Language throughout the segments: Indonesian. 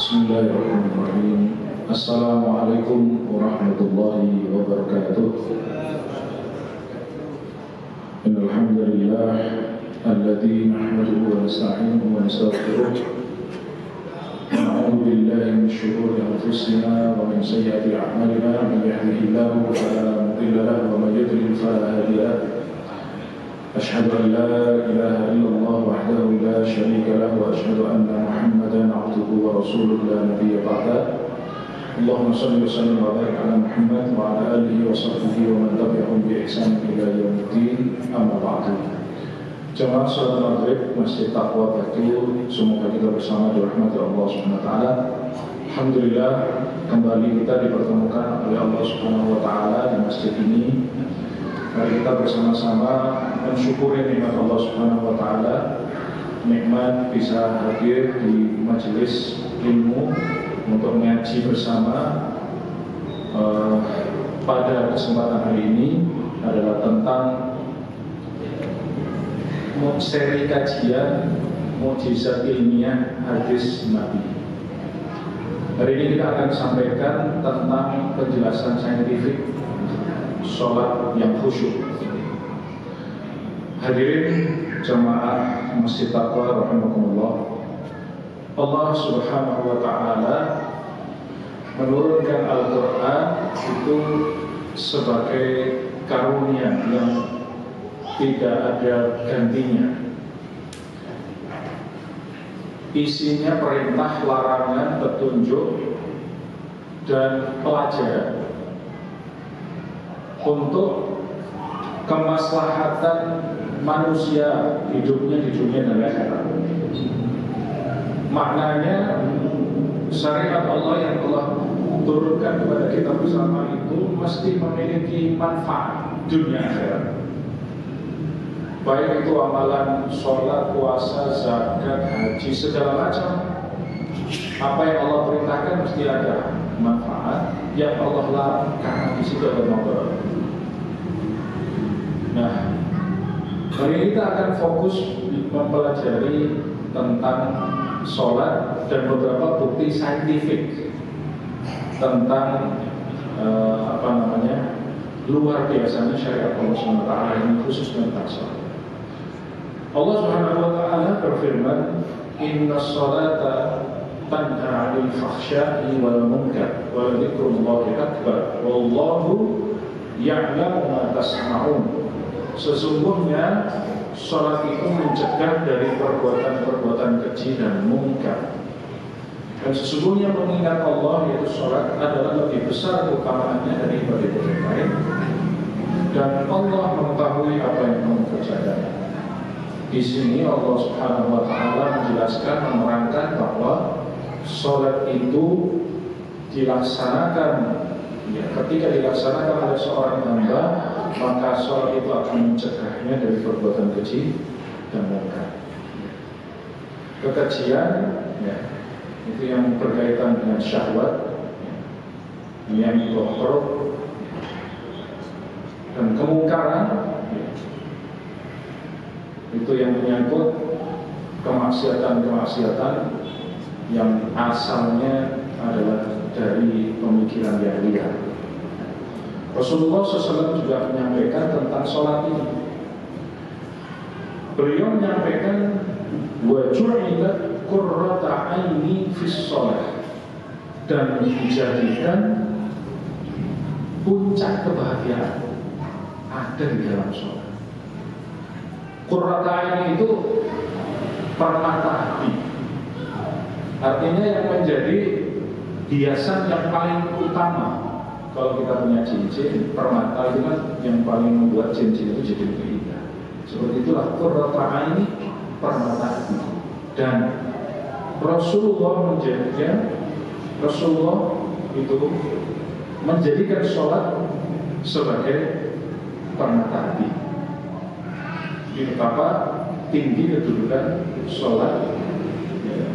Bismillahirrahmanirrahim. Assalamualaikum warahmatullahi wabarakatuh. Innal hamdalillah alladzi nahmaduhu wa nasta'inuhu wa nastaghfiruh. Na'udzu billahi min shururi anfusina wa min sayyiati a'malina. Man yahdihillahu fala mudilla lahu wa man yudlil fala hadiya lahu. أشهد أن لا إله إلا الله وحده لا شريك له وأشهد أن محمدا عبده ورسوله لا نبي بعده اللهم صل وسلم وبارك على محمد وعلى آله وصحبه ومن تبعهم بإحسان إلى يوم الدين أما بعد. Jemaah salat maghrib Masjid Taqwa Batu, semoga kita bersama dirahmati Allah Subhanahu wa taala. Alhamdulillah, kembali kita dipertemukan oleh Allah Subhanahu wa taala di masjid ini. Mari kita bersama-sama mensyukuri nikmat Allah Subhanahu wa taala, nikmat bisa hadir di majelis ilmu untuk mengaji bersama. Pada kesempatan hari ini adalah tentang seri kajian mukjizat ilmiah hadis Nabi. Hari ini kita akan sampaikan tentang penjelasan saintifik sholat yang khusyuk. Hadirin jamaah Masjid Taqwa rahimakumullah, Allah Subhanahu wa taala menurunkan Al-Qur'an itu sebagai karunia yang tidak ada gantinya. Isinya perintah, larangan, petunjuk dan pelajaran untuk kemaslahatan manusia hidupnya di dunia dan akhirat. Maknanya syariat Allah yang Allah turunkan kepada kita bersama itu mesti memiliki manfaat dunia akhirat. Baik itu amalan sholat, puasa, zakat, haji, segala macam. Apa yang Allah perintahkan mesti ada manfaat, yang Allah larang karena di situ ada mudarat. Nah, hari ini kita akan fokus mempelajari tentang sholat dan beberapa bukti saintifik tentang luar biasanya syariat Allah SWT ini khusus tentang sholat. Allah Subhanahu wa taala berfirman, "Inna sholata tanha 'anil fahsya'i wal munkar wa dzikrullahi akbar wallahu ya'lamu ma tasna'un." Sesungguhnya salat itu mencegah dari perbuatan-perbuatan keji dan munkar. Dan sesungguhnya mengingat Allah, yaitu salat, adalah lebih besar keutamaannya dari ibadah lain. Dan Allah mengetahui apa yang kamu kerjakan. Di sini Allah Subhanahu wa taala menjelaskan, menerangkan bahwa salat itu dilaksanakan, ketika dilaksanakan oleh seorang hamba, maka salat itu akan mencegahnya dari perbuatan keji dan munkar. Kekejian, itu yang berkaitan dengan syahwat, yang kotor, dan kemungkaran, itu yang menyangkut kemaksiatan-kemaksiatan yang asalnya adalah dari pemikiran yang liar. Rasulullah SAW juga menyampaikan tentang sholat ini. Beliau menyampaikan, wa ju'ilat qurrata aini fis sholat, dan dijadikan puncak kebahagiaan ada di dalam sholat. Qurrata aini itu permata hati, artinya yang menjadi hiasan yang paling utama. Kalau kita punya cincin, permata itu kan yang paling membuat cincin itu jadi lebih indah. Seperti itulah qurrata aini, permata hati. Dan Rasulullah itu menjadikan sholat sebagai permata hati. Betapa tinggi kedudukan sholat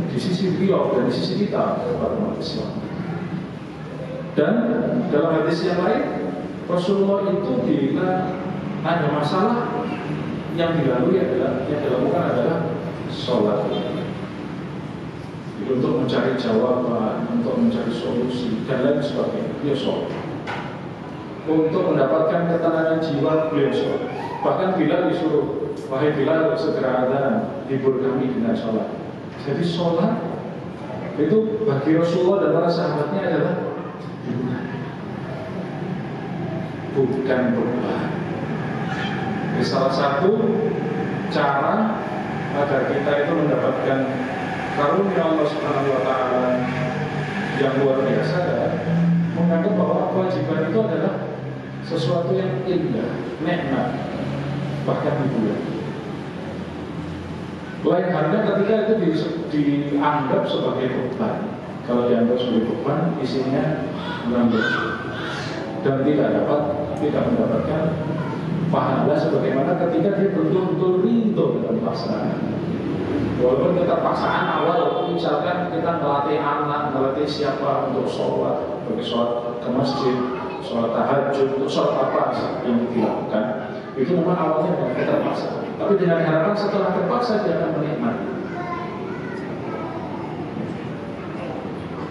di sisi beliau dan di sisi kita para umat Islam. Dan dalam hadis yang lain, Rasulullah itu bila ada masalah yang dilalui adalah, yang dilakukan adalah sholat. untuk mencari jawaban, untuk mencari solusi dan lain sebagainya. Dia sholat. Untuk mendapatkan ketenangan jiwa, beliau sholat. Bahkan Bilal disuruh, wahai Bilal, segera adzan, hibur kami dengan sholat. Jadi sholat itu bagi Rasulullah dan para sahabatnya adalah hiburan, bukan beban. Salah satu cara agar kita itu mendapatkan karunia Allah Subhanahu wa Ta'ala yang luar biasa adalah menganggap bahwa kewajiban itu adalah sesuatu yang indah, nikmat, bahkan hiburan. Lain halnya ketika itu dianggap sebagai beban. Kalau dianggap sebagai beban, isinya menambah dan tidak mendapatkan pahala sebagaimana ketika dia betul-betul rindu dalam pelaksanaan. Walaupun keterpaksaan awal, misalkan kita melatih anak, melatih siapa untuk sholat, bagi sholat ke masjid, sholat tahajud, untuk sholat apa yang dilakukan, itu memang awalnya dengan keterpaksaan. Tapi dengan harapan setelah terpaksa dia akan menikmati.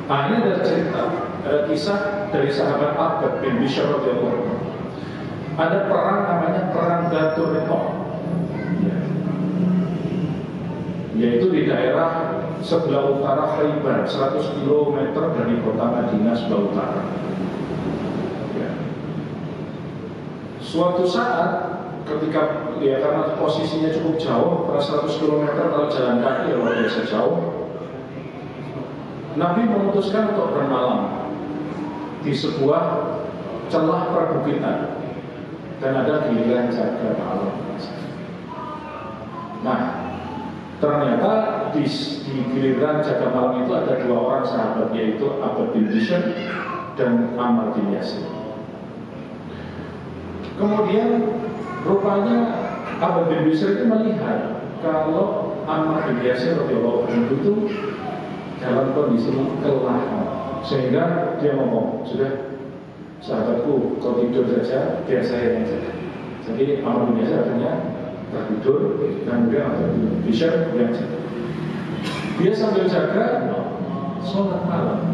Nah, ini ada cerita, ada kisah dari sahabat Abad bin Bishr radhiyallahu anhu. Ada perang namanya perang Ghadir Riqah, yaitu di daerah sebelah utara Khaybar, 100 km dari kota Madinah sebelah utara. Suatu saat ketika karena posisinya cukup jauh, 100 km kalau jalan kaki ya luar biasa jauh, Nabi memutuskan untuk bermalam di sebuah celah perbukitan dan ada giliran jaga malam. Nah, ternyata di giliran jaga malam itu ada dua orang sahabat, yaitu Abad bin Bishr dan Ammar bin Yasir. Kemudian rupanya Abad bin Bishr itu melihat kalau Ammar bin Yasir radhiyallahu anhu itu dalam kondisi kelelahan, sehingga dia ngomong, sudah sahabatku, kau tidur saja, biar saya yang jaga. Jadi Ammar bin Yasir akhirnya tertidur, dan kemudian Abad bin Bishr yang jaga. Dia sambil jaga sholat malam.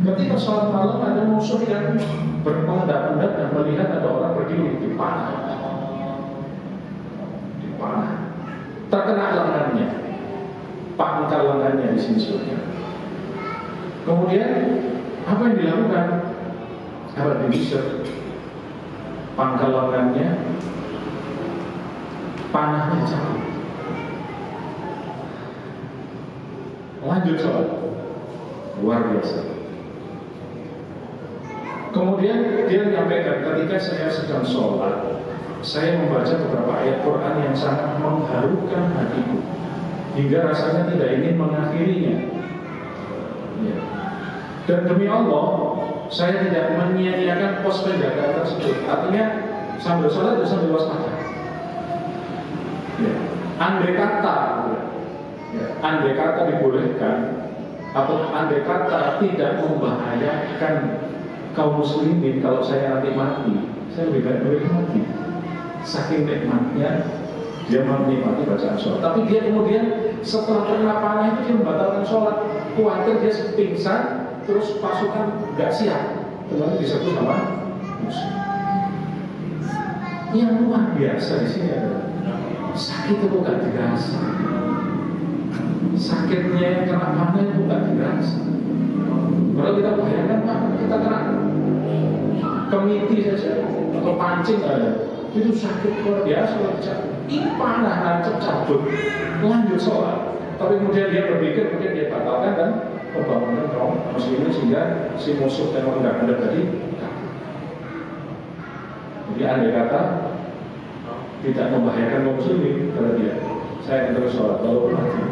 Ketika sholat malam ada musuh yang berpendak-pendak dan melihat ada orang berdiri di panah, terkena lengannya, pangkal lengannya di sini sebetulnya. Kemudian apa yang dilakukan? Abad bin Bishr, pangkal lengannya, panahnya jatuh. Lanjut sholat, luar biasa. Kemudian dia menyampaikan, ketika saya sedang sholat, saya membaca beberapa ayat Quran yang sangat mengharukan hatiku, hingga rasanya tidak ingin mengakhirinya. Ya. Dan demi Allah, saya tidak menyia-nyiakan pos penjagaan tersebut. Artinya sambil sholat dan sambil waspada. Ya. Andai kata dibolehkan, atau andai kata tidak membahayakan kaum muslimin, kalau saya nanti mati, saya lebih baik mati. Saking nikmatnya dia menikmati bacaan sholat. Tapi dia kemudian setelah kena panah itu dia membatalkan sholat, khawatir dia pingsan, terus pasukan nggak siap, kemudian diserbu sama musuh. Yang luar biasa di sini adalah sakit itu nggak dirasa. Sakitnya kena panah itu nggak dirasa. Kalau kita bayangkan, Pak, kita kena kemiti saja atau pancing ada, itu sakit luar biasa. Ini panah nancep cabut, lanjut sholat. Tapi kemudian dia berpikir, mungkin dia batalkan dan membangunkan kaum muslimin sehingga si musuh yang mengendap-endap tadi. Jadi andai kata tidak membahayakan kaum muslimin, kalau dia, saya akan terus sholat walaupun mati.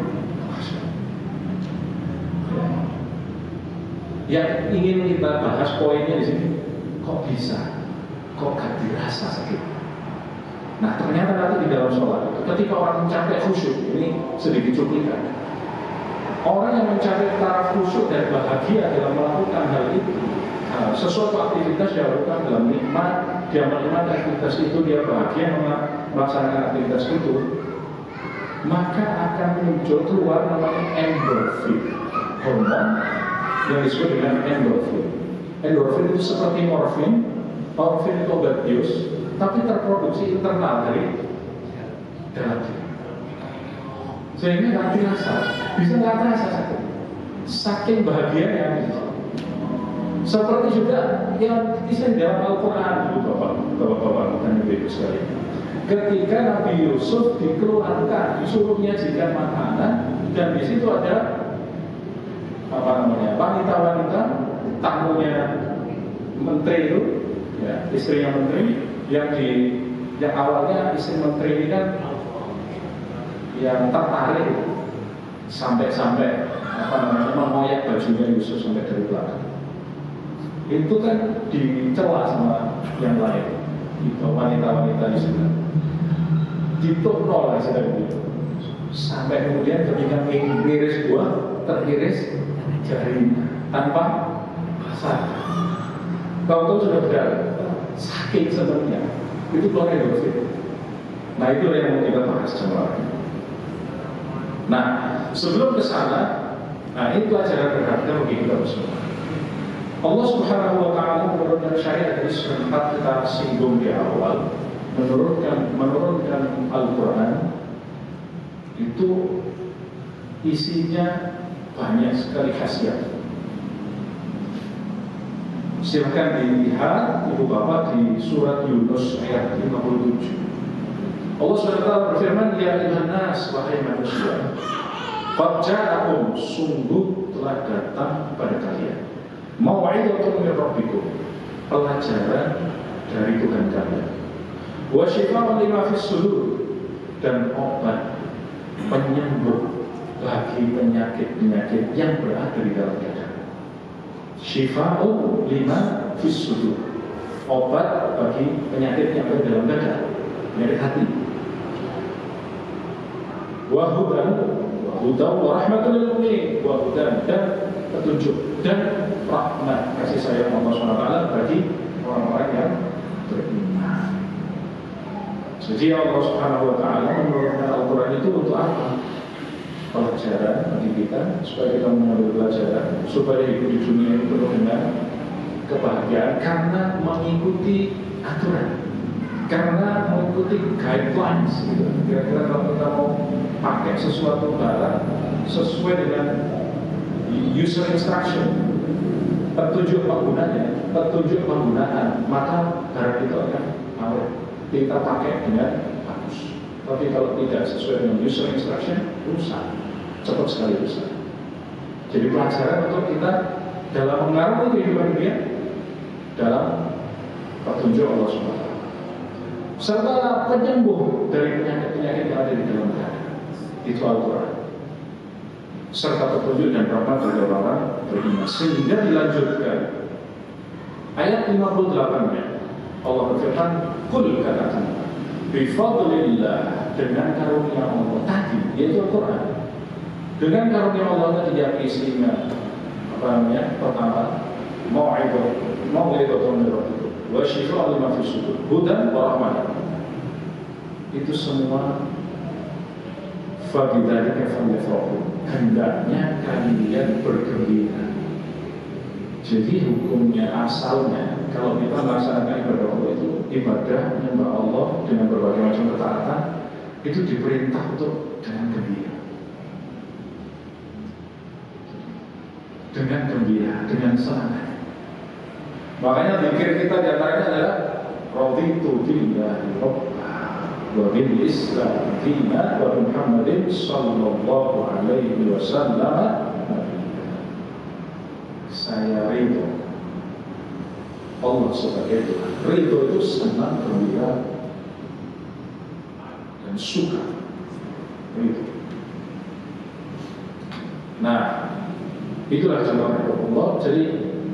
Yang ingin kita bahas poinnya di sini, kok bisa, kok gak dirasa sakit. Nah, ternyata nanti di dalam sholat itu, ketika orang mencapai khusyuk, ini sedikit cuplikan. Orang yang mencari taraf khusyuk dan bahagia dalam melakukan hal itu, sesuatu aktivitas dia lakukan dalam nikmat, dia menikmati aktivitas itu, dia bahagia melaksanakan aktivitas itu, maka akan muncul keluar namanya endorfin, hormon yang disebut dengan endorfin. Endorfin itu seperti morfin. Morfin itu obat bius, tapi terproduksi internal dari dalam diri. Sehingga nggak terasa, bisa nggak terasa sakit. Saking bahagianya. Seperti juga yang kisah dalam Al-Quran itu bapak-bapak dan ibu sekalian. Ketika Nabi Yusuf dikeluarkan, disuruh menyajikan makanan, dan di situ ada wanita-wanita tamunya menteri itu, ya, istrinya menteri yang awalnya istri menteri ini kan yang tertarik sampai mengoyak bajunya Yusuf sampai dari belakang. Itu kan dicela sama yang lain, itu wanita-wanita di sana. Ditukno lah begitu. Sampai kemudian ketika mengiris buah, teriris jarinya tanpa sadar. Kau tuh sudah berdarah, sakit sebenarnya. Itu keluar endorfin. Nah itu yang mau kita bahas semua. Nah sebelum ke sana, nah ini pelajaran berharga bagi kita semua. Allah Subhanahu wa Ta'ala menurunkan syariat ini sempat kita singgung di awal, menurunkan Al-Quran itu isinya banyak sekali khasiat. Silakan dilihat ibu bapak di surat Yunus ayat 57. Allah SWT berfirman, ya ayuhan nas, wahai manusia, qad ja'akum, sungguh telah datang pada kalian mau'izatun min rabbikum, pelajaran dari Tuhan kalian, wa syifaa'un lima fis sudur, dan obat penyembuh bagi penyakit-penyakit yang berada di dalam dada. Syifaa'un lima fis sudur, obat bagi penyakit yang berada di dalam dada, penyakit hati. Wa hudan wa rahmatul lil mu'minin, wa hudan, dan petunjuk dan rahmat kasih sayang Allah SWT bagi orang-orang yang beriman. Jadi Allah Subhanahu wa Ta'ala menurunkan Al-Quran itu untuk apa? Pelajaran bagi kita, supaya kita mengambil pelajaran, supaya hidup di dunia ini penuh dengan kebahagiaan karena mengikuti aturan, karena mengikuti guidelines gitu. Kira-kira kalau kita mau pakai sesuatu barang sesuai dengan user instruction, petunjuk penggunaan, maka barang itu akan awet, kita pakai dengan bagus. Tapi kalau tidak sesuai dengan user instruction, rusak, cepat sekali rusak. Jadi pelajaran untuk kita dalam mengarungi kehidupan dunia dalam petunjuk Allah SWT, serta penyembuh dari penyakit-penyakit yang ada di dalam dada, itu Al-Quran, serta petunjuk dan rahmat dari orang beriman. Sehingga dilanjutkan ayat 58-nya, Allah berfirman, kul, katakan, bifadlillah, dengan karunia Allah tadi, yaitu Al-Quran. Dengan karunia Allah tadi yang isinya pertama, mau'izatun min rabbikum wa syifaa'un lima fis sudur, hudan wa rahmah. Itu semua fabidzalika falyafrahu, hendaknya kalian bergembira. Jadi hukumnya asalnya kalau kita melaksanakan ibadah Allah itu ibadah menyembah Allah dengan berbagai macam ketaatan, itu diperintah untuk dengan gembira, dengan semangat. Makanya zikir kita diantaranya adalah raditu billahi rabban wa bil islam dinan wa Muhammadin sallallahu alaihi wasallam. Saya ridho Allah sebagai Tuhan. Ridho itu senang, gembira, dan suka. Ridho. Nah, itulah contoh Allah. Jadi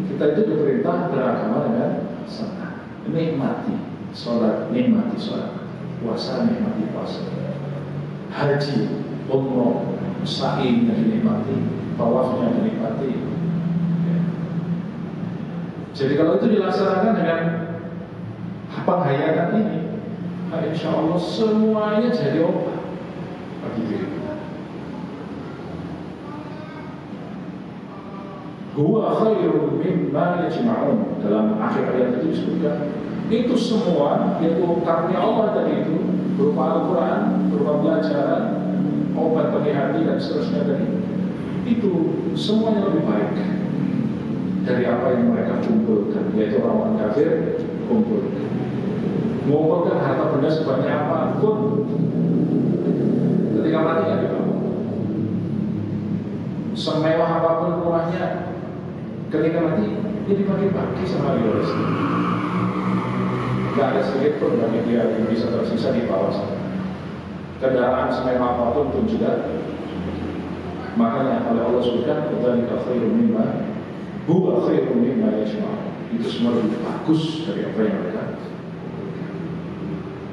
kita itu diperintah beragama dengan senang, nikmati sholat, nikmati sholat, puasa, nikmati puasa, haji, umroh, sa'inya dinikmati, tawafnya dinikmati. Jadi kalau itu dilaksanakan dengan penghayatan ini, insya Allah semuanya jadi obat diri. Huwa khairun mimma yajma'un. Dalam akhir ayat itu disebutkan itu semua, yaitu karunia Allah tadi itu berupa Al-Quran, berupa pelajaran, obat bagi hati dan seterusnya tadi, itu semuanya lebih baik dari apa yang mereka kumpulkan, yaitu orang-orang kafir kumpulkan. Mengumpulkan harta benda sebanyak apapun, ketika mati nggak dibawa. Semewah apapun rumahnya, ketika mati dia dibagi-bagi sama Yoris. Nggak ada sedikit pun bagi dia yang bisa tersisa di bawah sana. Kendaraan semewah apapun pun juga. Makanya oleh Allah sebutkan dzalika khairun mimma huwa khairun mimma yajma'un. Itu semua lebih bagus dari apa yang mereka.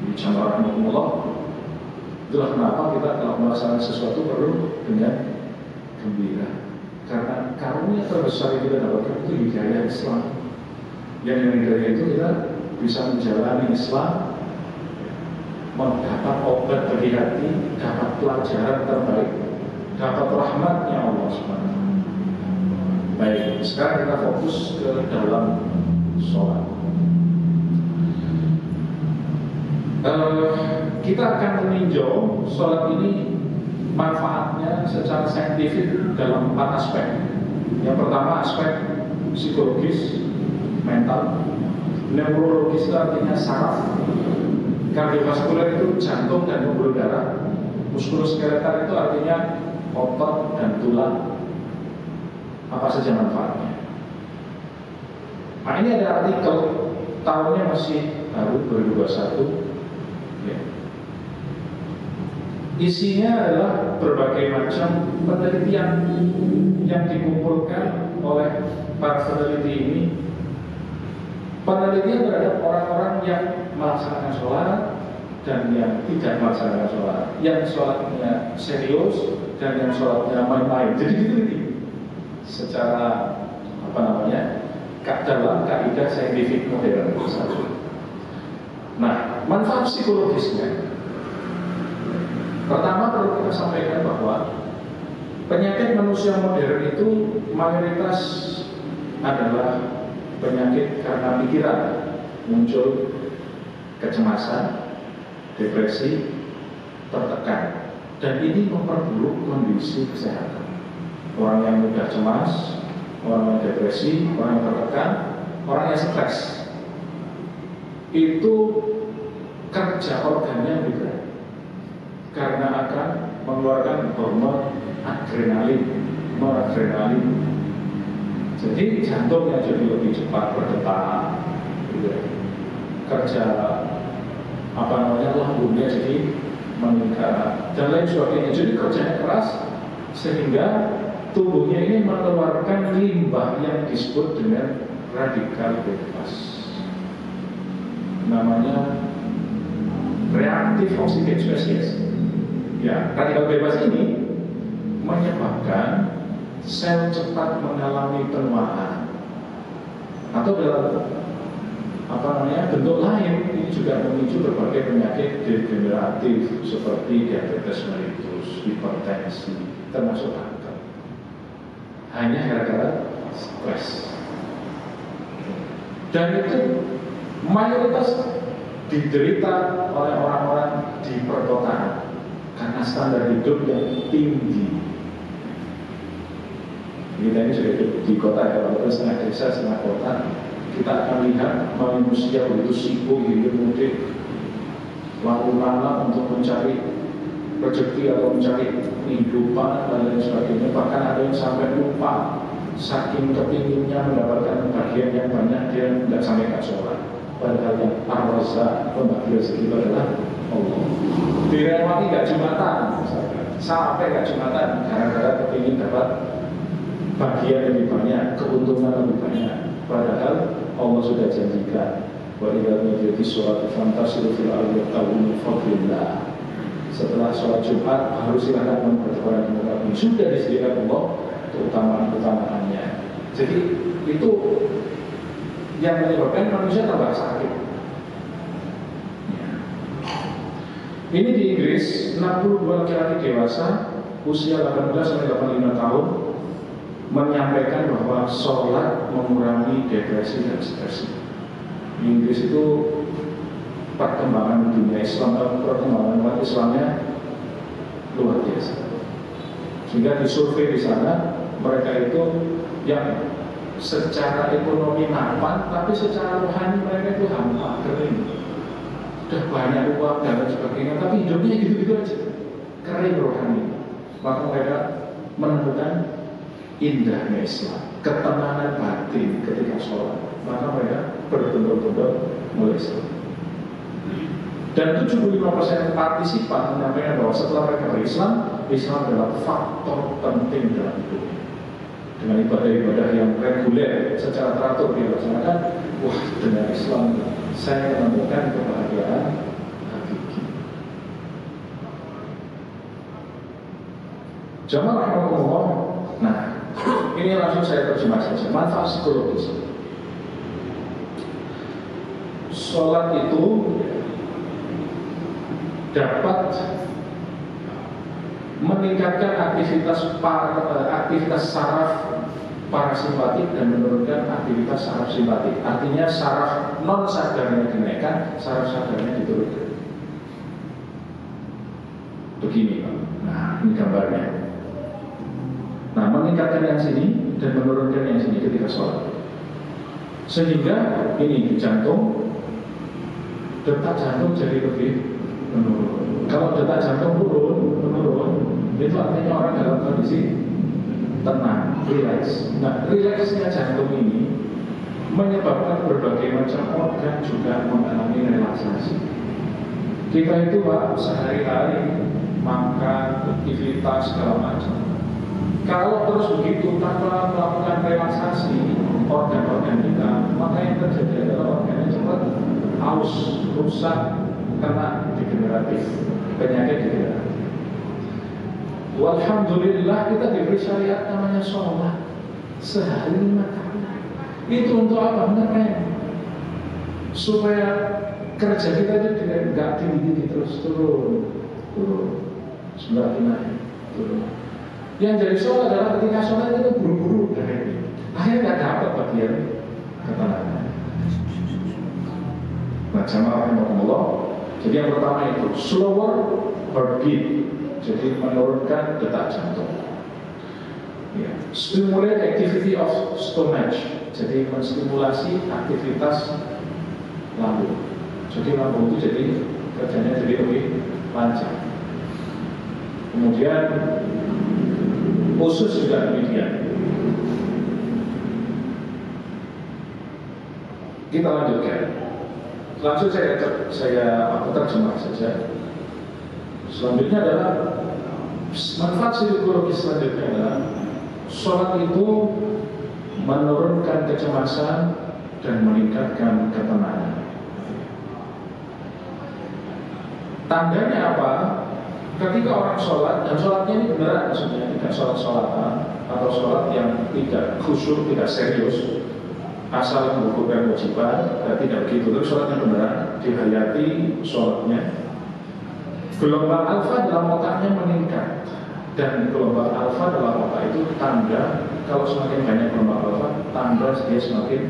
Bicara Allah, itulah kenapa kita kalau melaksanakan sesuatu perlu dengan gembira, karena karunia terbesar yang kita dapatkan itu hidayah Islam. Yang dengan hidayah itu kita bisa menjalani Islam, mendapat obat bagi hati, dapat pelajaran terbaik, dapat rahmatnya Allah SWT. Baik, sekarang kita fokus ke dalam sholat. Kita akan meninjau sholat ini manfaatnya secara saintifik dalam 4 aspek. Yang pertama aspek psikologis, mental. Neurologis itu artinya saraf. Kardiovaskuler itu jantung dan pembuluh darah. Muskuloskeletal itu artinya otot dan tulang. Apa saja manfaatnya? Nah, ini ada artikel, tahunnya masih baru 2021. Ya. Isinya adalah berbagai macam penelitian yang dikumpulkan oleh para peneliti ini. Penelitian terhadap orang-orang yang melaksanakan sholat dan yang tidak melaksanakan sholat, yang sholatnya serius dan yang sholatnya main-main. Jadi diteliti secara dalam kaidah saintifik modern. Nah, manfaat psikologisnya, pertama perlu kita sampaikan bahwa penyakit manusia modern itu mayoritas adalah penyakit karena pikiran, muncul kecemasan, depresi, tertekan, dan ini memperburuk kondisi kesehatan. Orang yang mudah cemas, orang yang depresi, orang yang tertekan, orang yang stres, itu kerja organnya juga karena akan mengeluarkan hormon adrenalin, noradrenalin. Jadi jantungnya jadi lebih cepat berdetak, gitu. Kerja lambungnya jadi meningkat dan lain sebagainya. Jadi kerjanya keras sehingga tubuhnya ini mengeluarkan limbah yang disebut dengan radikal bebas. Namanya reaktif oksigen spesies. Ya, radikal bebas ini menyebabkan sel cepat mengalami penuaan. Atau dalam bentuk lain ini juga memicu berbagai penyakit degeneratif seperti diabetes mellitus, hipertensi, termasuk kanker. Hanya gara-gara stres. Dan itu mayoritas diderita oleh orang-orang di perkotaan karena standar hidup yang tinggi. Kita ini sudah hidup di kota ya, walaupun setengah desa, setengah kota. Kita akan lihat manusia begitu sibuk hidup mudik, lalu lalang untuk mencari rezeki atau mencari kehidupan dan lain sebagainya. Bahkan ada yang sampai lupa, saking kepinginnya mendapatkan bagian yang banyak dia tidak sampai ke sholat. Padahal yang Ar-Razzaq, pembagi rezeki itu adalah Allah. Direwati gak Jumatan, sampai gak Jumatan gara-gara kepingin dapat bagian lebih banyak, keuntungan lebih banyak. Padahal Allah sudah janjikan wa idza nudiyati sholati fantasiru fil ardi wabtaghu min fadlillah. Setelah sholat Jumat baru silakan memperbanyak kebaikan. Sudah disediakan Allah keutamaan-keutamaannya. Jadi itu yang menyebabkan manusia tambah sakit. Ini di Inggris, 62 laki-laki dewasa usia 18 sampai 85 tahun menyampaikan bahwa sholat mengurangi depresi dan stres. Di Inggris itu perkembangan dunia Islam dan perkembangan umat Islamnya luar biasa. Sehingga disurvei di sana, mereka itu yang secara ekonomi mapan, tapi secara rohani mereka itu hampa, kering. Sudah banyak uang dan sebagainya, tapi hidupnya gitu-gitu aja, kering rohani. Maka mereka menemukan indahnya Islam, ketenangan batin ketika sholat. Maka mereka berbondong-bondong mulai Islam. Dan 75% partisipan menyampaikan bahwa setelah mereka berislam, Islam adalah faktor penting dalam hidupnya. Dengan ibadah-ibadah yang reguler secara teratur dilaksanakan, wah, dengan Islam saya menemukan kebahagiaan hakiki. Jamaah rahimahullah. Nah, ini langsung saya terjemah saja. Manfaat psikologis. Sholat itu dapat meningkatkan aktivitas saraf parasimpatik dan menurunkan aktivitas saraf simpatik. Artinya saraf non sadarnya dinaikkan, saraf sadarnya diturunkan. Begini, Pak. Nah, ini gambarnya. Nah, meningkatkan yang sini dan menurunkan yang sini ketika sholat. Sehingga ini di jantung, detak jantung jadi lebih menurun. Kalau detak jantung menurun, itu artinya orang dalam kondisi tenang, rileks. Nah, rileksnya jantung ini menyebabkan berbagai macam organ juga mengalami relaksasi. Kita itu Pak, sehari-hari makan, aktivitas segala macam. Kalau terus begitu tanpa melakukan relaksasi organ-organ kita, maka yang terjadi adalah organnya cepat haus, rusak, kena degeneratif, penyakit degeneratif. Walhamdulillah kita diberi syariat namanya sholat sehari 5 kali. Itu untuk apa? Ngerem supaya kerja kita itu tidak tinggi terus turun, sebelah naik, turun. Yang jadi sholat adalah ketika sholat itu buru-buru, akhirnya nggak dapat bagian ketenangan. Nah, jamaah rahimahullah. Jadi yang pertama itu slower heartbeat, jadi menurunkan detak jantung. Ya. Stimulate activity of stomach, jadi menstimulasi aktivitas lambung. Jadi lambung itu jadi kerjanya jadi lebih lancar. Kemudian usus juga demikian. Kita lanjutkan. Langsung saya terjemah saja. Selanjutnya adalah manfaat psikologis selanjutnya adalah sholat itu menurunkan kecemasan dan meningkatkan ketenangan. Tandanya apa? Ketika orang sholat, dan sholatnya ini beneran maksudnya, tidak sholat-sholatan atau sholat yang tidak khusyuk, tidak serius, asal mengukurkan kewajiban, tidak begitu. Terus sholatnya beneran, dihayati sholatnya. Gelombang alfa dalam otaknya meningkat, dan gelombang alfa dalam otak itu tanda kalau semakin banyak gelombang alfa, tanda dia semakin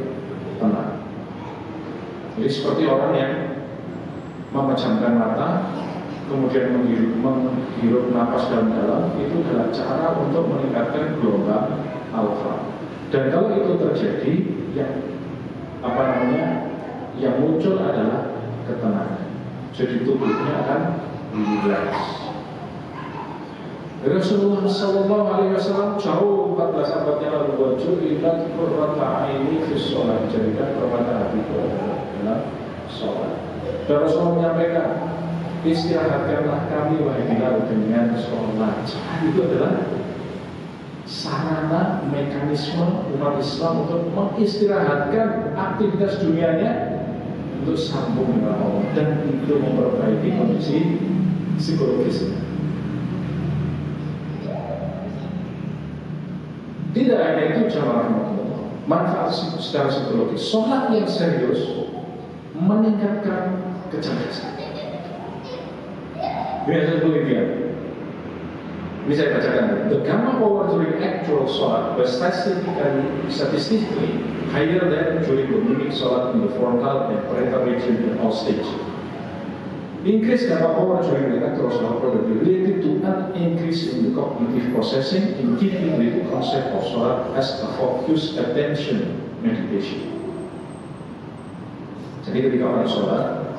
tenang. Jadi seperti orang yang memejamkan mata, kemudian menghirup napas dalam-dalam, itu adalah cara untuk meningkatkan gelombang alfa. Dan kalau itu terjadi, yang muncul adalah ketenangan. Jadi tubuhnya akan relax. Rasulullah Sallallahu Alaihi Wasallam jauh 14 abadnya lalu wajib ilat qurrata aini fi sholat, jadikan permata hatiku dalam sholat. Dan Rasulullah menyampaikan, istirahatkanlah kami wahai Bilal dengan sholat. Itu adalah sarana mekanisme umat Islam untuk mengistirahatkan aktivitas dunianya untuk sambung dengan Allah dan itu memperbaiki kondisi psikologisnya. Tidak hanya itu, jamaah manfaat secara psikologis. Sholat yang serius meningkatkan kecerdasan. Ini hasil penelitian. Ini saya bacakan. The gamma power during actual sholat was statistically higher than during the mimic sholat in the frontal and parietal region in all stages. Increased gamma power during the actual sholat probably related to an increase in the cognitive processing in keeping with the concept of sholat as a focused attention meditation. Jadi ketika orang sholat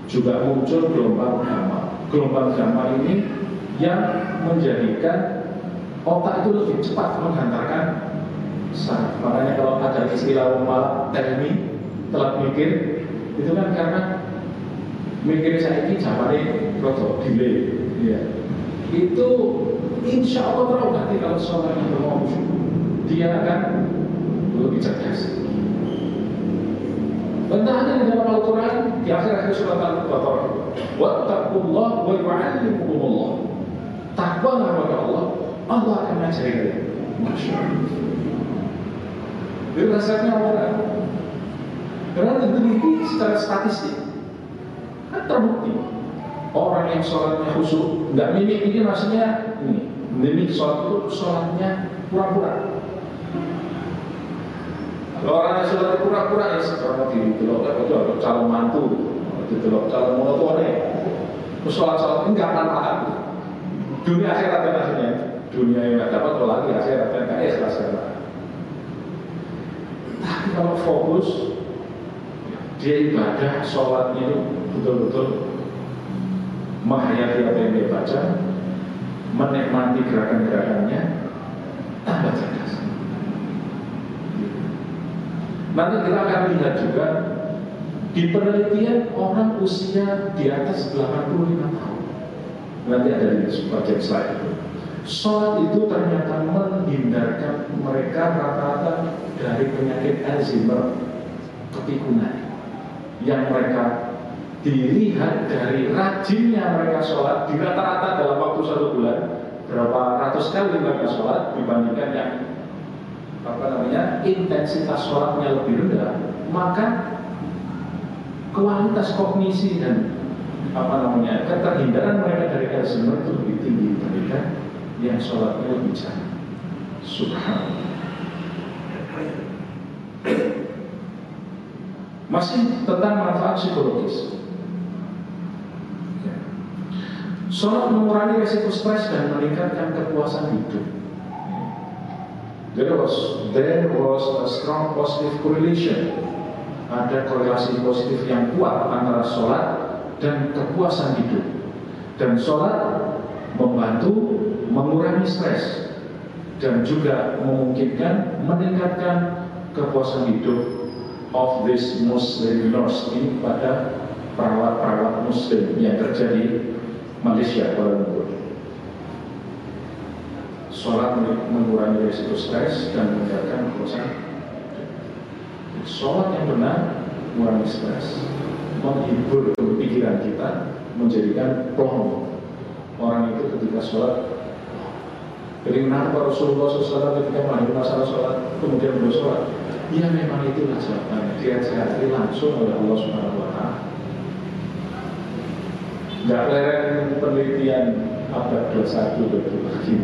juga muncul gelombang gamma. Gelombang gamma ini yang menjadikan otak itu lebih cepat menghantarkan saraf. Makanya kalau ada istilah rumah teknik telat mikir, itu kan karena mikir saya ini jawabannya roto delay. Ya. Itu insya Allah terlalu nanti kalau sholat yang bermau dia akan lebih cerdas. Bentahannya di dalam Al-Quran di akhir-akhir surat Al-Baqarah, wattaqullah wa yu'allimukumullah. Takwalah kepada Allah, Allah akan mengajari kalian. Masya Allah. Itu rasanya orang. Karena diteliti secara statistik, kan terbukti orang yang sholatnya khusyuk, nggak mimik ini maksudnya ini, mimik sholat itu sholatnya pura-pura. Kalau orang yang sholat pura-pura ya sekarang ditelok itu ada calon mantu, ditelok calon monoton sholat ini nggak manfaat. Dunia akhirat kan maksudnya, dunia yang nggak dapat lagi akhirat kan nggak ikhlas kan. Tapi kalau fokus dia ibadah sholatnya itu betul-betul menghayati apa yang dia baca, menikmati gerakan-gerakannya, tambah cerdas. Nanti kita akan lihat juga di penelitian orang usia di atas 85 tahun. Nanti ada di project slide. Sholat itu ternyata menghindarkan mereka rata-rata dari penyakit Alzheimer, kepikunan, yang mereka dilihat dari rajinnya mereka sholat di rata-rata dalam waktu 1 bulan berapa ratus kali mereka sholat dibandingkan yang intensitas sholatnya lebih rendah, maka kualitas kognisi dan keterhindaran mereka dari Alzheimer itu lebih tinggi dibandingkan yang sholatnya lebih jarang. Subhanallah. Masih tentang manfaat psikologis. Sholat mengurangi resiko stres dan meningkatkan kepuasan hidup. There was a strong positive correlation. Ada korelasi positif yang kuat antara sholat dan kepuasan hidup. Dan sholat membantu mengurangi stres dan juga memungkinkan meningkatkan kepuasan hidup of this Muslim nurse ini pada perawat-perawat Muslim yang terjadi Malaysia, Kuala Lumpur. Sholat mengurangi risiko stres dan meningkatkan kepuasan. Sholat yang benar mengurangi stres, menghibur pikiran kita, menjadikan plong. Orang itu ketika sholat, kenapa Rasulullah SAW ketika menghadapi masalah sholat, kemudian beliau sholat? Ya memang itulah jawabannya. Dihati-hati langsung oleh Allah Subhanahu Wa Taala. Nggak lereng penelitian abad 21 betul lagi.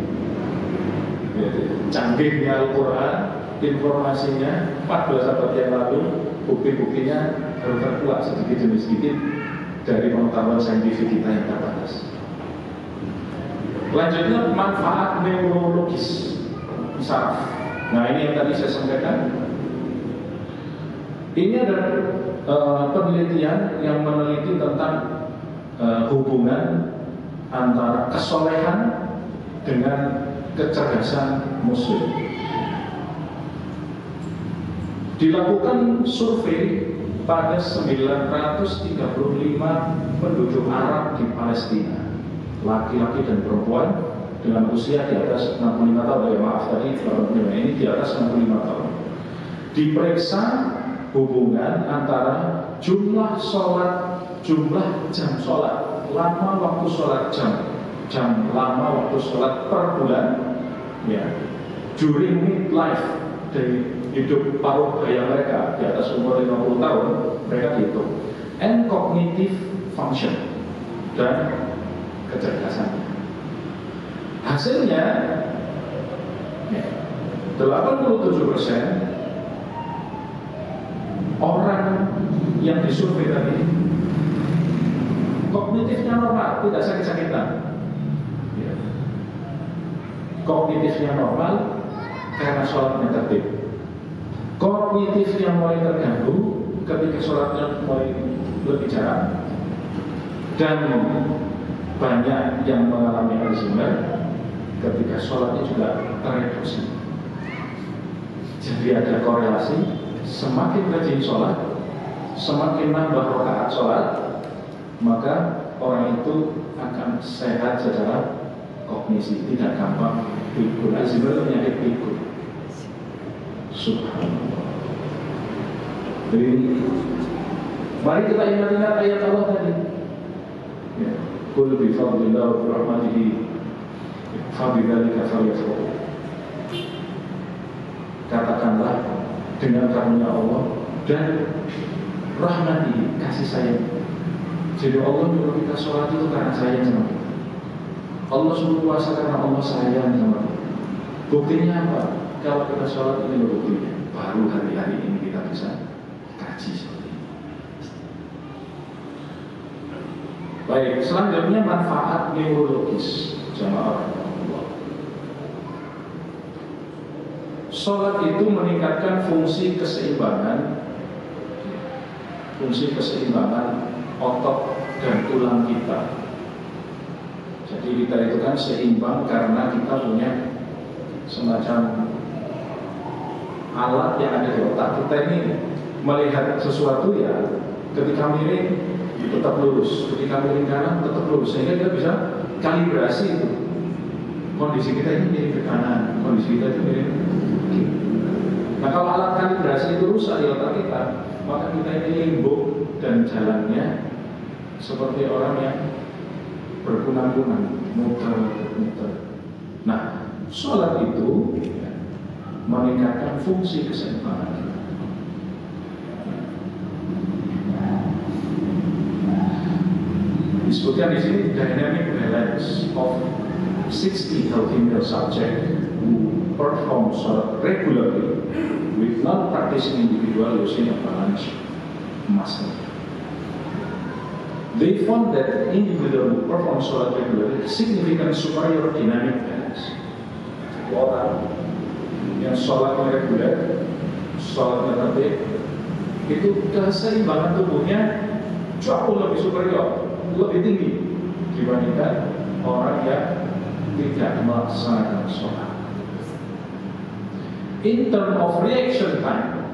Canggihnya Al-Quran, informasinya 14 abad yang lalu, bukti-buktinya baru terkuat sedikit demi sedikit dari pengetahuan saintifik kita yang terbatas. Selanjutnya manfaat neurologis saraf. Nah ini yang tadi saya sampaikan. Ini ada penelitian yang meneliti tentang hubungan antara kesolehan dengan kecerdasan muslim. Dilakukan survei pada 935 penduduk Arab di Palestina, laki-laki dan perempuan dengan usia di atas 65 tahun. Maaf tadi ini di atas 65 tahun. Diperiksa hubungan antara jumlah sholat, jumlah jam sholat, lama waktu sholat jam lama waktu sholat per bulan, ya, during midlife dari hidup paruh baya mereka di atas umur 50 tahun, mereka dihitung, and cognitive function dan kecerdasan. Hasilnya 87% orang yang disurvei tadi kognitifnya normal, tidak sakit-sakitan. Ya. Kognitifnya normal karena sholatnya tertib. Kognitifnya mulai terganggu ketika sholatnya mulai lebih jarang, dan banyak yang mengalami Alzheimer ketika sholatnya juga tereduksi. Jadi ada korelasi, semakin rajin sholat, semakin nambah rakaat sholat, maka orang itu akan sehat secara kognisi, tidak gampang pikun. Alzheimer penyakit pikun. Subhanallah. Jadi mari kita ingat-ingat ayat Allah tadi. Ya, qul bi fadlillah wa bi rahmatihi fa bidzalika falyafrahu. Katakanlah dengan karunia Allah dan rahmatihi, kasih sayang. Jadi Allah nyuruh kita sholat itu karena sayang sama kita. Allah suruh puasa karena Allah sayang sama kita. Buktinya apa? Kalau kita sholat ini buktinya. Baru hari-hari ini kita bisa kaji seperti ini. Baik, selanjutnya manfaat neurologis jamaah Allah. Sholat itu meningkatkan fungsi keseimbangan otot dan tulang kita. Jadi kita itu kan seimbang karena kita punya semacam alat yang ada di otak. Kita ini melihat sesuatu ya, ketika miring tetap lurus, ketika miring kanan tetap lurus, sehingga kita bisa kalibrasi itu. Kondisi kita ini miring ke kanan, kondisi kita itu miring ke kiri. Nah kalau alat kalibrasi itu rusak di otak kita, maka kita ini limbuk dan jalannya seperti orang yang berkunang-kunang, muter-muter. Nah, sholat itu meningkatkan fungsi keseimbangan kita. Disebutkan di sini dynamic balance of 60 healthy male subject who perform sholat regularly with non-practicing individual using a balanced muscle. They found that individual who perform sholat regularly significant superior dynamic balance. Orang yang sholatnya reguler, sholatnya tertib, itu keseimbangan tubuhnya jauh lebih superior, lebih tinggi dibandingkan orang yang tidak melaksanakan sholat. In term of reaction time,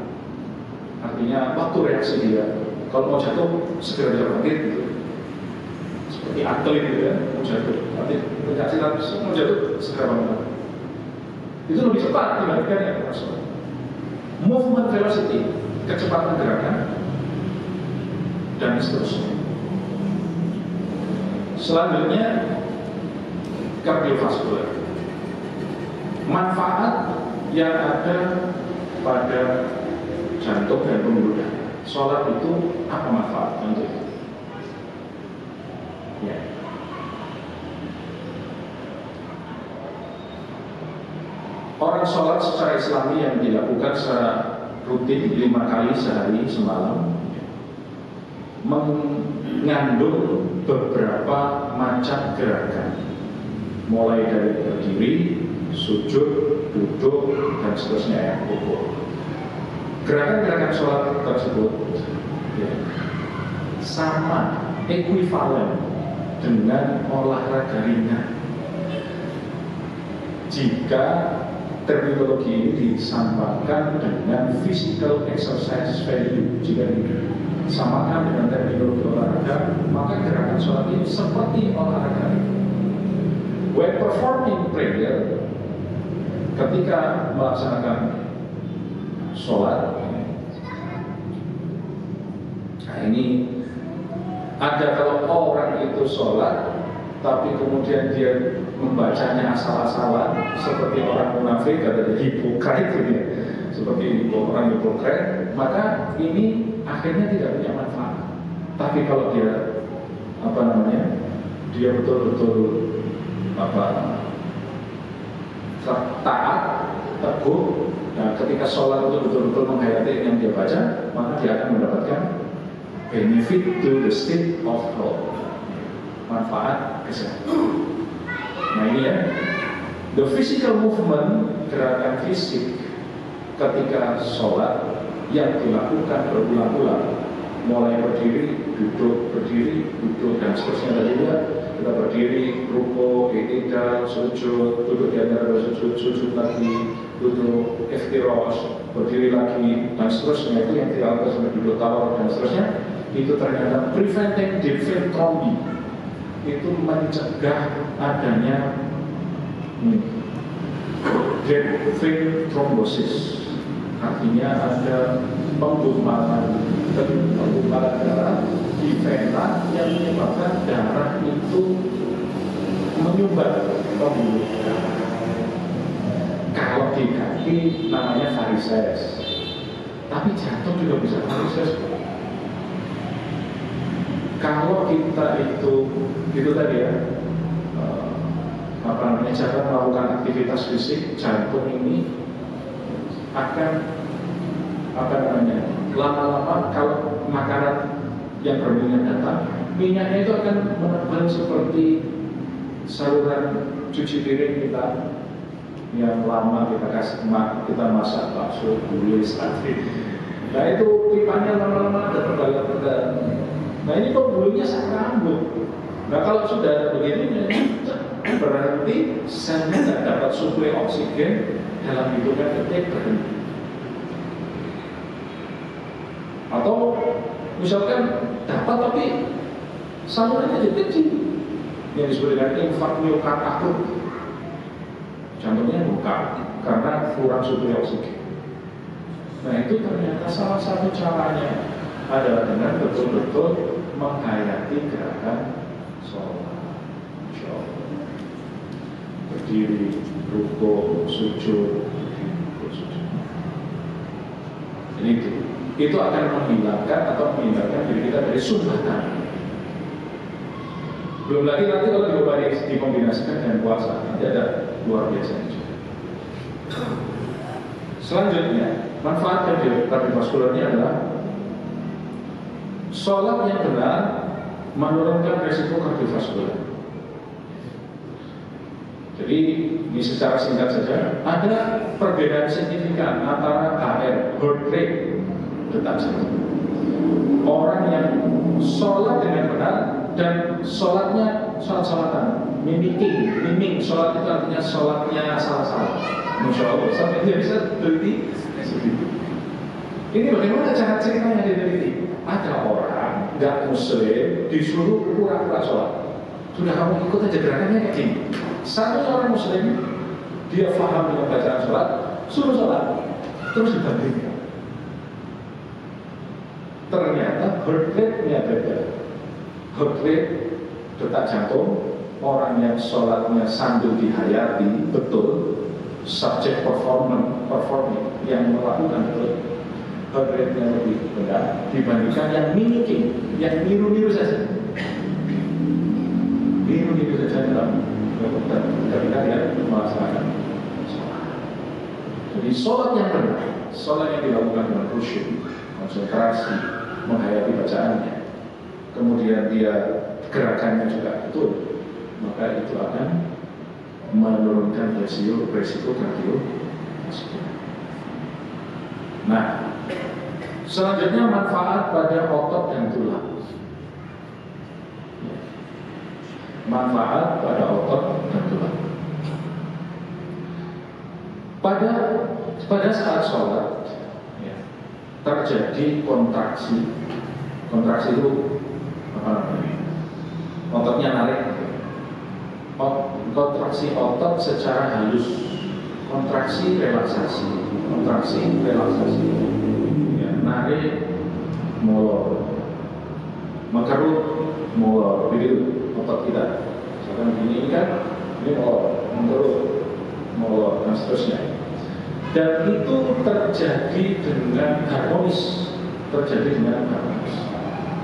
artinya waktu reaksi dia, kalau mau jatuh segera bisa bangkit gitu. Seperti atlet gitu ya, mau jatuh, nanti reaksi langsung mau jatuh segera bangun. Itu lebih cepat dibandingkan yang sholat. Movement velocity, kecepatan gerakan, dan seterusnya. Selanjutnya kardiovaskular. Manfaat yang ada pada jantung dan pembuluh darah. Sholat itu apa manfaat untuk itu? Ya. Orang sholat secara Islami yang dilakukan secara rutin 5 kali sehari semalam mengandung beberapa macam gerakan, mulai dari berdiri, sujud, duduk, dan seterusnya yang pokok. Gerakan-gerakan sholat tersebut ya, sama ekuivalen dengan olahraga ringan. Jika terminologi ini disamakan dengan physical exercise value, jika disamakan dengan terminologi olahraga, maka gerakan sholat ini seperti olahraga ringan. When performing prayer, ketika melaksanakan sholat, nah ini ada kalau orang itu sholat tapi kemudian dia membacanya asal-asalan seperti orang munafik atau hipokrit gitu ya, seperti orang hipokrit, maka ini akhirnya tidak punya manfaat. Tapi kalau dia dia betul-betul taat, teguh. Nah, ketika sholat itu betul-betul menghayati yang dia baca, maka dia akan mendapatkan benefit to the state of health, manfaat kesehatan. Nah ini ya, the physical movement, gerakan fisik ketika sholat yang dilakukan berulang-ulang, mulai berdiri, duduk, berdiri, duduk, dan seterusnya tadi juga. Kita berdiri, ruko, i'tidal, sujud, duduk di antara sujud, sujud lagi, duduk, iftirosh, berdiri lagi, dan seterusnya. Itu yang dilakukan sampai duduk tawar dan seterusnya. Itu ternyata preventing deep vein thrombi. Itu mencegah adanya deep vein thrombosis. Artinya ada penggumpalan darah di vena yang menyebabkan darah itu menyumbat pembuluh darah. Kalau di kaki namanya varises, tapi jantung juga bisa varises. Kalau kita itu tadi ya, cara melakukan aktivitas fisik, jantung ini akan lama-lama kalau makanan yang berminyak datang, minyaknya itu akan menebal seperti saluran cuci piring kita yang lama kita masak bakso, gulai, sate. Nah itu pipanya lama-lama ada tebal-tebal. Nah ini pembuluhnya sangat rambut. Nah kalau sudah begini, berarti selnya tidak dapat suplai oksigen dalam hitungan detik berhenti. Atau misalkan dapat tapi salurannya jadi kecil, yang disebut dengan infark miokard akut, jantungnya buka karena kurang suplai oksigen. Nah itu ternyata salah satu caranya adalah dengan betul-betul menghayati gerakan sholat. Berdiri, ruko, sujud. Ini itu akan menghilangkan atau menghindarkan diri kita dari sumbatan. Belum lagi nanti kalau dikombinasikan dengan puasa, nanti ada luar biasa juga. Selanjutnya, manfaat kardiovaskularnya adalah sholat yang benar menurunkan resiko kardiovaskular. Jadi ini secara singkat saja, ada perbedaan signifikan antara HR, heart rate, detak jantung. Orang yang sholat dengan benar dan sholatnya sholat-sholatan, miming, sholat itu artinya sholatnya salah-salah. Masya Allah, sampai dia bisa teliti segitu. Ini bagaimana cara ceritanya diteliti? Ada orang nggak muslim disuruh pura-pura sholat. Sudah kamu ikut aja gerakannya kayak gini. Satu orang muslim, dia paham dengan bacaan sholat, suruh sholat, terus dibandingkan. Ternyata heart rate-nya beda. Heart rate, detak jantung, orang yang sholatnya sambil dihayati betul, subject performing yang melakukan betul, heart rate-nya lebih rendah dibandingkan yang mimicking, yang niru-niru saja. Niru-niru saja dalam ketika dia melaksanakan sholat. Jadi sholat yang benar, sholat yang dilakukan dengan khusyuk, konsentrasi, menghayati bacaannya, kemudian dia gerakannya juga betul, maka itu akan menurunkan resiko kardiovaskular. Nah, selanjutnya manfaat pada otot dan tulang. Manfaat pada otot dan tulang. Pada saat sholat ya, terjadi kontraksi. Kontraksi itu apa namanya? Ototnya narik. Kontraksi otot secara halus. Kontraksi relaksasi. Ya, narik, molor, mengkerut, molor. Begitu otot kita. Misalkan ini kan, ini molor, mengkerut, molor, dan seterusnya. Dan itu terjadi dengan harmonis.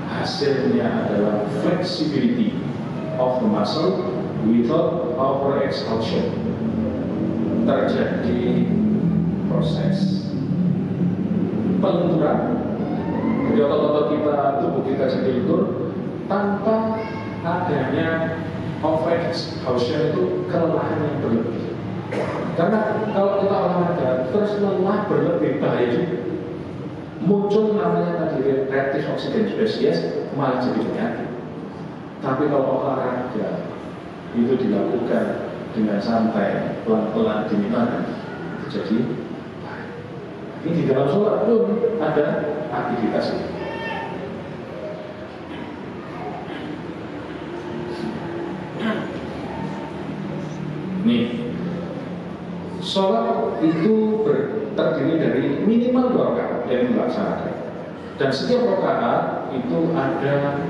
Hasilnya adalah flexibility. of the muscle without overexhaustion. Terjadi proses pelenturan. Jadi otot-otot kita, tubuh kita jadi lentur tanpa adanya overexhaustion, itu kelelahan yang berlebih. Karena kalau kita olahraga terus lelah berlebih, bahaya juga. Muncul namanya tadi reactive oxygen species, malah jadi penyakit. Tapi kalau olahraga itu dilakukan dengan santai, pelan-pelan, dimana jadi baik. Ini di dalam sholat pun ada aktivitas ini. Nih, sholat itu terdiri dari minimal 2 rakaat yang dilaksanakan. Dan setiap rakaat itu ada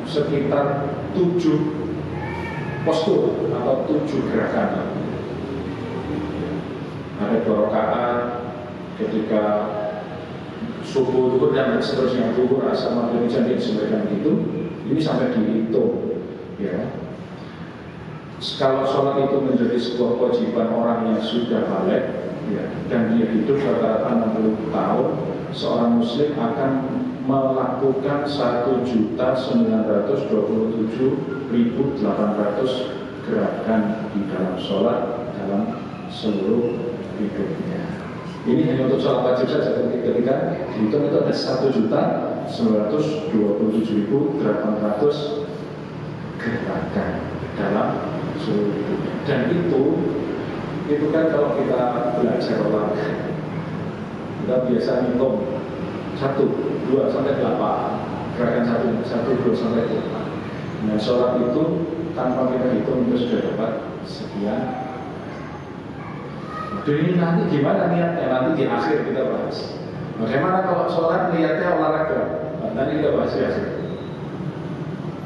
sekitar 7 postur atau 7 gerakan. Ada 2 rakaat ketika subuh, duhur, dan seterusnya, duhur, asar, maghrib, isya, disebutkan itu. Ini sampai dihitung, ya. Kalau sholat itu menjadi sebuah kewajiban orang yang sudah balik, ya, dan dia hidup rata-rata 60 tahun, seorang muslim akan melakukan 1.927.800 gerakan di dalam sholat dalam seluruh hidupnya. Ini hanya untuk sholat wajib saja. Ketika dihitung itu ada 1.927.800 gerakan dalam seluruh hidupnya. Dan itu kan kalau kita belajar olahraga, kita biasa ngitung 1, 2 sampai 8, gerakan 1, 2 sampai 8. Nah, sholat itu tanpa kita hitung itu sudah dapat sekian. Dan ini nanti gimana niatnya? Nanti di akhir kita bahas. Bagaimana kalau sholat niatnya olahraga? Nanti kita bahas di akhir.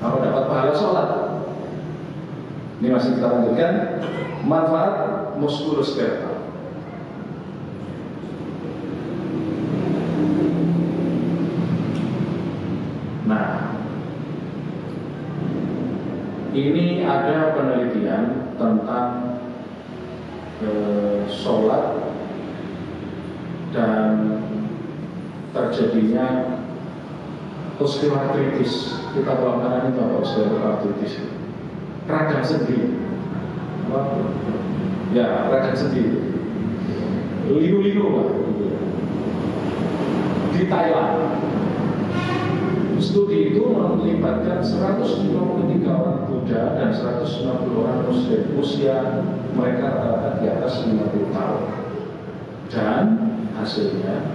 Kalau dapat pahala sholat. Ini masih kita lanjutkan. Manfaat muskuloskeletal. Nah, ini ada penelitian tentang sholat dan terjadinya osteoartritis. Kita pelanggaran itu apa osteoartritis? Radang sendi. Ya, radang sendi. Liu-liu lah. Di Thailand, studi itu melibatkan 153 orang Buddha dan 190 orang Muslim, usia mereka rata-rata di atas 50 tahun. Dan hasilnya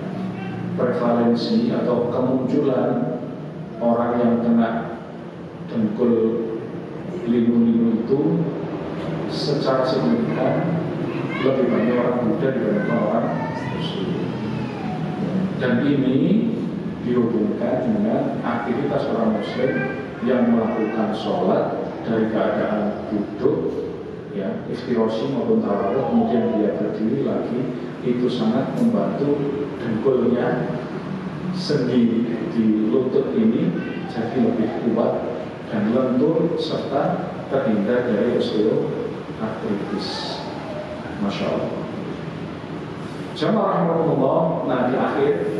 prevalensi atau kemunculan orang yang kena dengkul liu-liu itu secara signifikan lebih banyak orang Buddha dibandingkan orang Muslim. Dan ini dihubungkan dengan aktivitas orang Muslim yang melakukan sholat dari keadaan duduk, ya, iftirosi maupun tawarruk, kemudian dia berdiri lagi, itu sangat membantu dengkulnya, sendi di lutut ini jadi lebih kuat dan lentur serta terhindar dari osteoartritis. Masya Allah. Jamaah rahimahullah. Nah, di akhir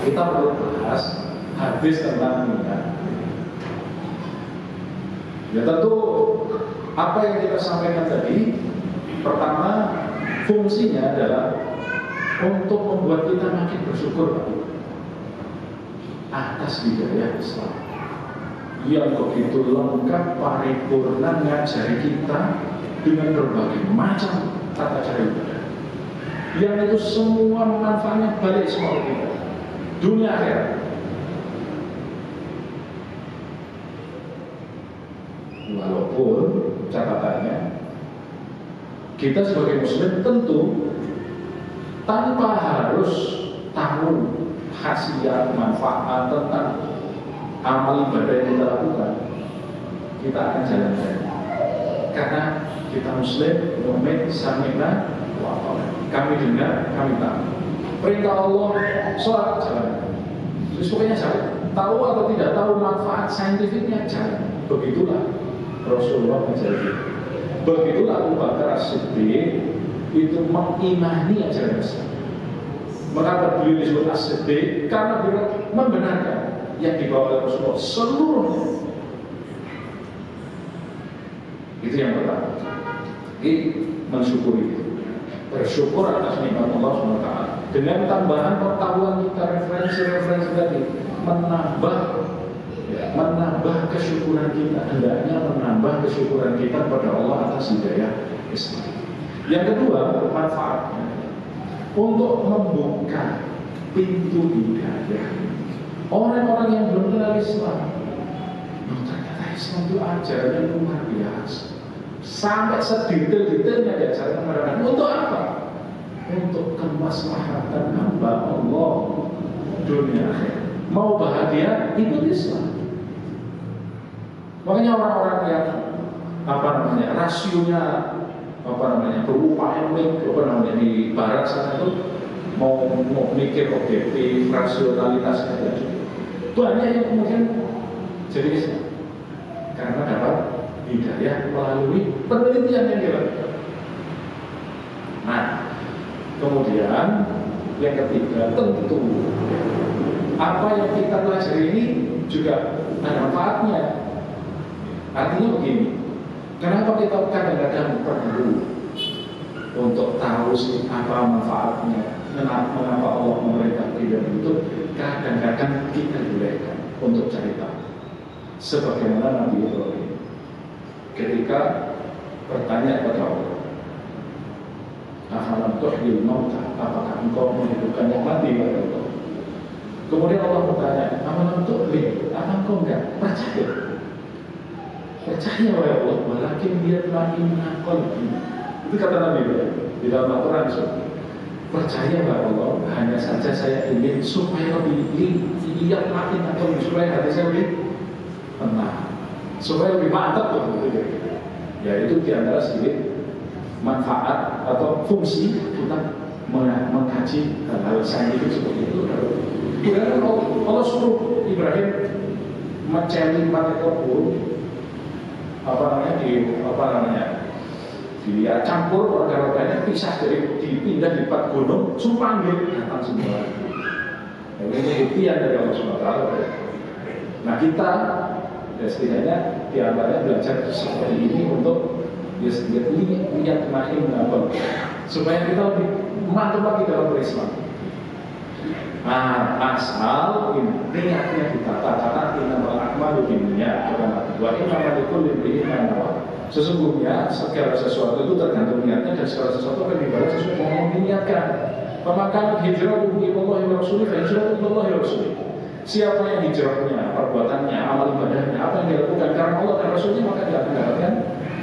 kita perlu bahas hadis tentang niat. Ya tentu apa yang kita sampaikan tadi, pertama fungsinya adalah untuk membuat kita makin bersyukur atas hidayah Islam yang begitu lengkap paripurna ngajari kita dengan berbagai macam tata cara ibadah, yang itu semua manfaatnya balik semua kita dunia akhirat. Walaupun catatannya kita sebagai muslim tentu tanpa harus tahu khasiat manfaat tentang amal ibadah yang kita lakukan, kita akan jalan-jalan karena kita muslim, mukmin, sami'na wa ata'na. Kami dengar, kami tahu. Perintah Allah, sholat, jalan. Terus pokoknya jalan. Tahu atau tidak tahu manfaat saintifiknya, jalan. Begitulah Rasulullah menjadi. Begitulah Abu Bakar As-Siddiq itu mengimani ajaran Islam. Mengapa beliau disebut As-Siddiq? Karena beliau membenarkan yang dibawa oleh Rasulullah seluruhnya. Itu yang pertama. Jadi mensyukuri itu, bersyukur atas nikmat Allah SWT. Dengan tambahan pengetahuan kita, referensi tadi, menambah kesyukuran kita, hendaknya menambah kesyukuran kita kepada Allah atas hidayah Islam. Yang kedua, manfaatnya untuk membuka pintu hidayah. Orang-orang yang belum kenal Islam, ternyata Islam itu ajarannya luar biasa. Sampai sedetail-detailnya diajarkan kepada kita. Untuk apa? Untuk kemaslahatan hamba Allah dunia akhirat. Mau bahagia, ikut Islam. Makanya orang-orang yang rasionya berupaya di barat sana itu mau mikir objektif, rasionalitasnya itu banyak yang kemudian jadi Islam karena dapat hidayah melalui penelitian yang dilakukan. Nah, kemudian yang ketiga, tentu apa yang kita pelajari ini juga ada manfaatnya. Artinya begini, kenapa kita kadang-kadang perlu untuk tahu sih apa manfaatnya, mengapa Allah memerintah tidak itu, kadang-kadang kita bolehkan untuk cari tahu. Sebagaimana Nabi Ibrahim ketika bertanya kepada Allah, afalam tuhyil mauta, apakah engkau menghidupkan yang mati pada Allah? Kemudian Allah bertanya, afalam tuhyil, apa engkau enggak percaya? Percaya oleh Allah, walakin dia telah inakol. Itu kata Nabi Ibrahim di dalam Al-Quran. Percaya oleh Allah, hanya saja saya ingin supaya lebih lihat makin atau supaya hati saya lebih tenang, supaya lebih mantap lah. Ya itu diantara sedikit manfaat atau fungsi kita mengkaji hal-hal saintifik seperti itu. Kemudian Allah suruh Ibrahim mencari empat ekor burung, dia campur organ-organnya, pisah dipindah di 4 gunung, sumpah datang semua. Ini buktian dari Allah SWT. Nah kita ya setidaknya diantaranya belajar seperti ini untuk lihat makin supaya kita lebih mantap lagi dalam berislam. Nah, asal niatnya ditata, kata innamal a'malu binniyat, wa innamal likulli imri'in ma nawa. Sesungguhnya segala sesuatu itu tergantung niatnya, dan segala sesuatu akan dibalas sesuai yang diniatkan. Pemakan hijratuhu ilallahi wa rasulih, fa hijratuhu ilallahi wa rasulih. Siapa yang hijrahnya, perbuatannya, amal ibadahnya, apa yang dilakukan karena Allah dan Rasulnya, maka dia akan mendapatkan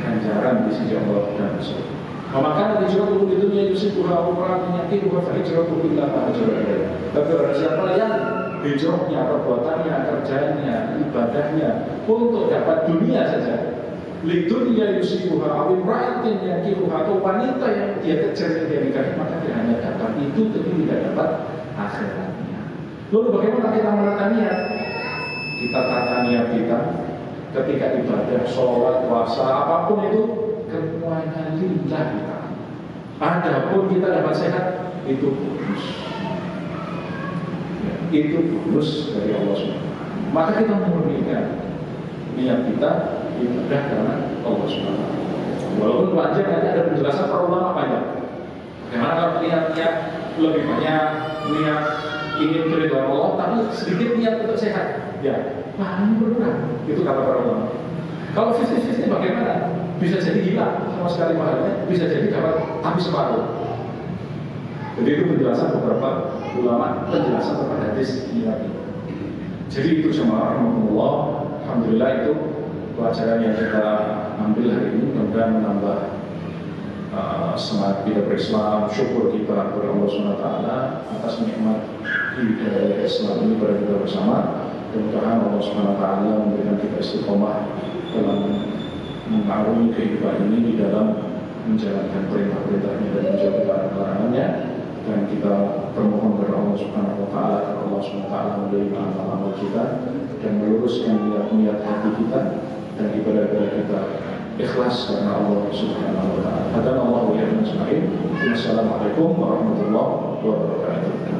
ganjaran di sisi Allah dan Rasul. Memakan hijratuhu di dunia yusibuha umrah menyakibuha fa hijratuhu illa ma hajara ilaih. Tapi orang siapa yang hijrahnya, perbuatannya, kerjanya, ibadahnya untuk dapat dunia saja, li dunia yusibuha umratin yakibuha, atau wanita yang dia kejar yang dia nikahi, maka dia hanya dapat itu, tapi tidak dapat akhiratnya. Lalu bagaimana kita menata niat? Kita tata niat kita ketika ibadah, sholat, puasa, apapun itu semuanya lillah kita. Adapun kita dapat sehat, itu bonus. Itu bonus dari Allah SWT. Maka kita memurnikan niat kita ibadah karena Allah SWT. Walaupun wajar nanti ada penjelasan para ulama banyak. Bagaimana kalau niatnya lebih banyak niat ingin keridhaan Allah, tapi sedikit niat untuk sehat, ya pahalanya berkurang. Itu kata para ulama. Kalau 50-50 bagaimana? Bisa jadi hilang sama sekali pahalanya, bisa jadi dapat tapi separuh. Jadi itu penjelasan beberapa ulama, penjelasan tentang hadis ini lagi. Jadi itu semua rahmatullah. Alhamdulillah itu pelajaran yang kita ambil hari ini, mudah-mudahan menambah semangat kita berislam, syukur kita kepada Allah SWT atas nikmat hidayah Islam ini pada kita bersama. Mudah-mudahan Allah SWT memberikan kita istiqomah dalam mengarungi kehidupan ini di dalam menjalankan perintah-perintahnya dan menjauhi larangan-larangannya. Dan kita bermohon kepada Allah Subhanahu wa Ta'ala agar Allah Subhanahu wa Ta'ala menerima amal-amal kita dan meluruskan niat-niat hati kita, dan ibadah-ibadah kita ikhlas karena Allah Subhanahu wa taala. Hadanallahu wa iyyakum ajma'in. Wassalamualaikum warahmatullahi wabarakatuh.